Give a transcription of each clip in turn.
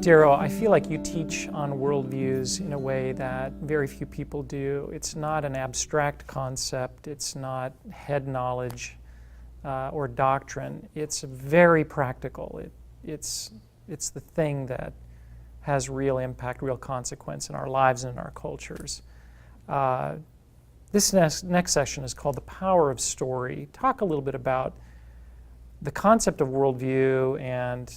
Darryl, I feel like you teach on worldviews in a way that very few people do. It's not an abstract concept. It's not head knowledge or doctrine. It's very practical. It's the thing that has real impact, real consequence in our lives and in our cultures. This next session is called The Power of Story. Talk a little bit about the concept of worldview and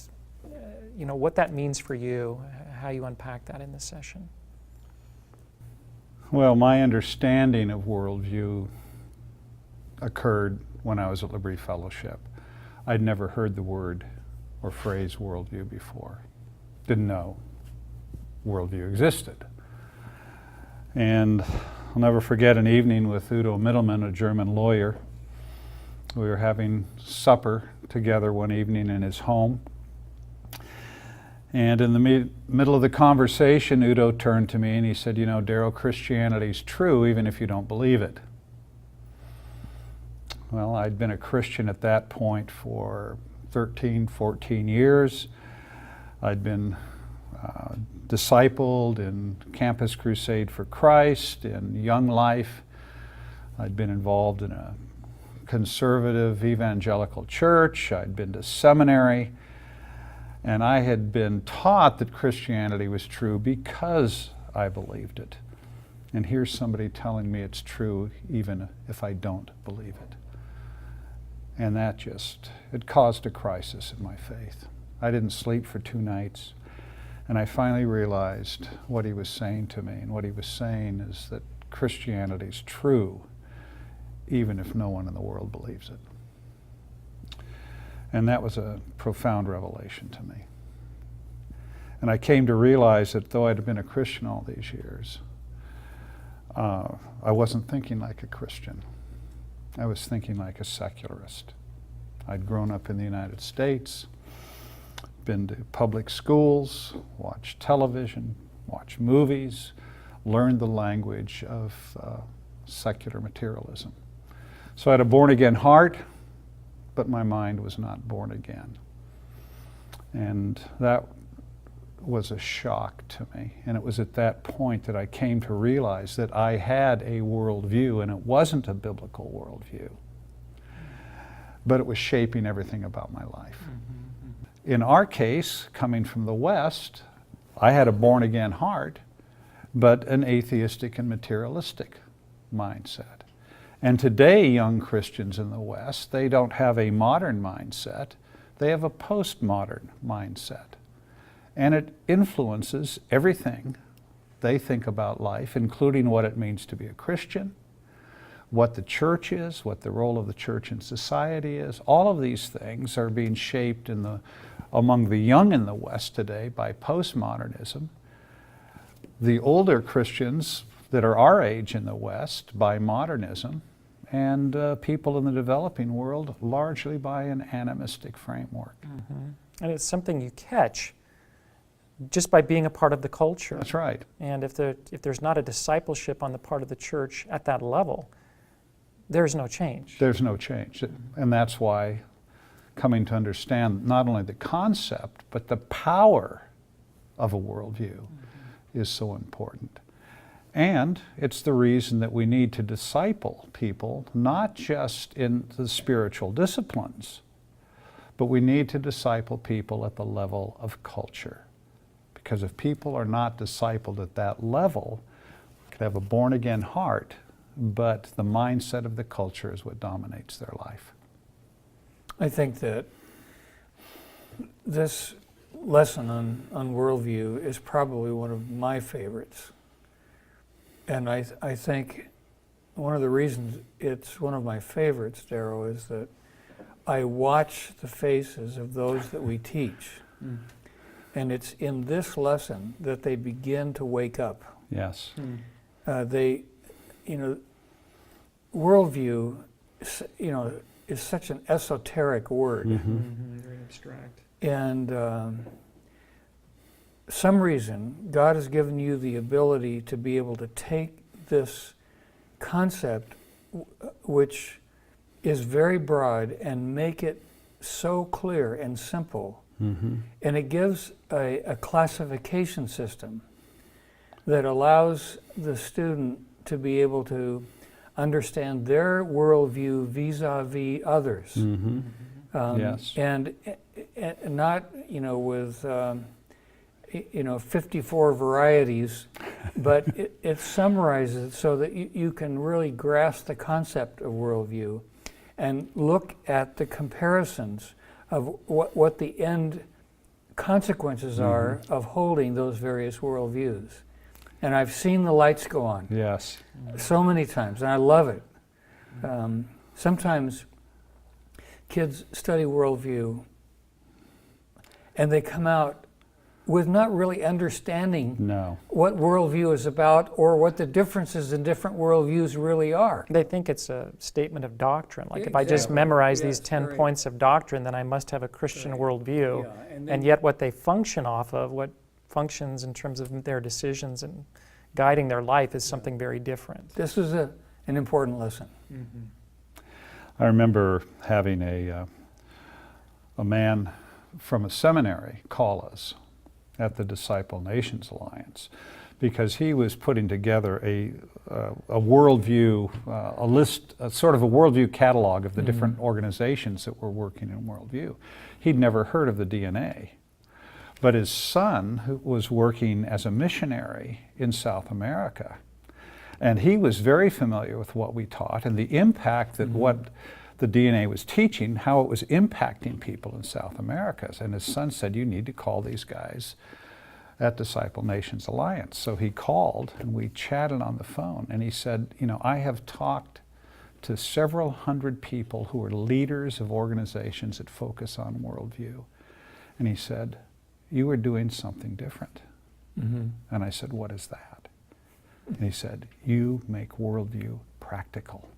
what that means for you, how you unpack that in this session. Well, my understanding of worldview occurred when I was at Liberty Fellowship. I'd never heard the word or phrase worldview before. Didn't know worldview existed. And I'll never forget an evening with Udo Mittelmann, a German lawyer. We were having supper together one evening in his home. And in the middle of the conversation, Udo turned to me and he said, Darryl, Christianity's true even if you don't believe it. Well, I'd been a Christian at that point for 13, 14 years. I'd been discipled in Campus Crusade for Christ, in Young Life. I'd been involved in a conservative evangelical church. I'd been to seminary. And I had been taught that Christianity was true because I believed it. And here's somebody telling me it's true even if I don't believe it. And that it caused a crisis in my faith. I didn't sleep for 2 nights. And I finally realized what he was saying to me. And what he was saying is that Christianity is true even if no one in the world believes it. And that was a profound revelation to me. And I came to realize that though I'd been a Christian all these years, I wasn't thinking like a Christian. I was thinking like a secularist. I'd grown up in the United States, been to public schools, watched television, watched movies, learned the language of secular materialism. So I had a born-again heart, but my mind was not born again. And that was a shock to me. And it was at that point that I came to realize that I had a worldview, and it wasn't a biblical worldview, but it was shaping everything about my life. Mm-hmm. In our case, coming from the West, I had a born-again heart, but an atheistic and materialistic mindset. And today, young Christians in the West, they don't have a modern mindset, they have a postmodern mindset. And it influences everything they think about life, including what it means to be a Christian, what the church is, what the role of the church in society is. All of these things are being shaped among the young in the West today by postmodernism. The older Christians that are our age in the West by modernism, and people in the developing world largely by an animistic framework. Mm-hmm. And it's something you catch just by being a part of the culture. That's right. And if there's not a discipleship on the part of the church at that level, there's no change. There's no change. And that's why coming to understand not only the concept, but the power of a worldview is so important. And it's the reason that we need to disciple people, not just in the spiritual disciplines, but we need to disciple people at the level of culture. Because if people are not discipled at that level, they could have a born-again heart, but the mindset of the culture is what dominates their life. I think that this lesson on worldview is probably one of my favorites. And I think one of the reasons it's one of my favorites, Darryl, is that I watch the faces of those that we teach. Mm. And it's in this lesson that they begin to wake up. Yes. Worldview, is such an esoteric word. Mm-hmm. Mm-hmm. Very abstract. And some reason, God has given you the ability to be able to take this concept, which is very broad, and make it so clear and simple And it gives a classification system that allows the student to be able to understand their worldview vis-a-vis others. Yes. And not, with 54 varieties, but it summarizes it so that you can really grasp the concept of worldview and look at the comparisons of what the end consequences are of holding those various worldviews. And I've seen the lights go on. Yes. So many times, and I love it. Sometimes kids study worldview and they come out with not really understanding what worldview is about or what the differences in different worldviews really are. They think it's a statement of doctrine. Like if I just memorize these 10 points of doctrine, then I must have a Christian worldview. And yet what they function off of, what functions in terms of their decisions and guiding their life is something very different. This is an important lesson. I remember having a man from a seminary call us at the Disciple Nations Alliance because he was putting together a worldview, a list, sort of a worldview catalog of the different organizations that were working in worldview. He'd never heard of the DNA. But his son who was working as a missionary in South America, and he was very familiar with what we taught and the impact that what the DNA was teaching, how it was impacting people in South America. And his son said, you need to call these guys at Disciple Nations Alliance. So he called and we chatted on the phone and he said, I have talked to several hundred people who are leaders of organizations that focus on worldview. And he said, you are doing something different. And I said, what is that? And he said, you make worldview practical.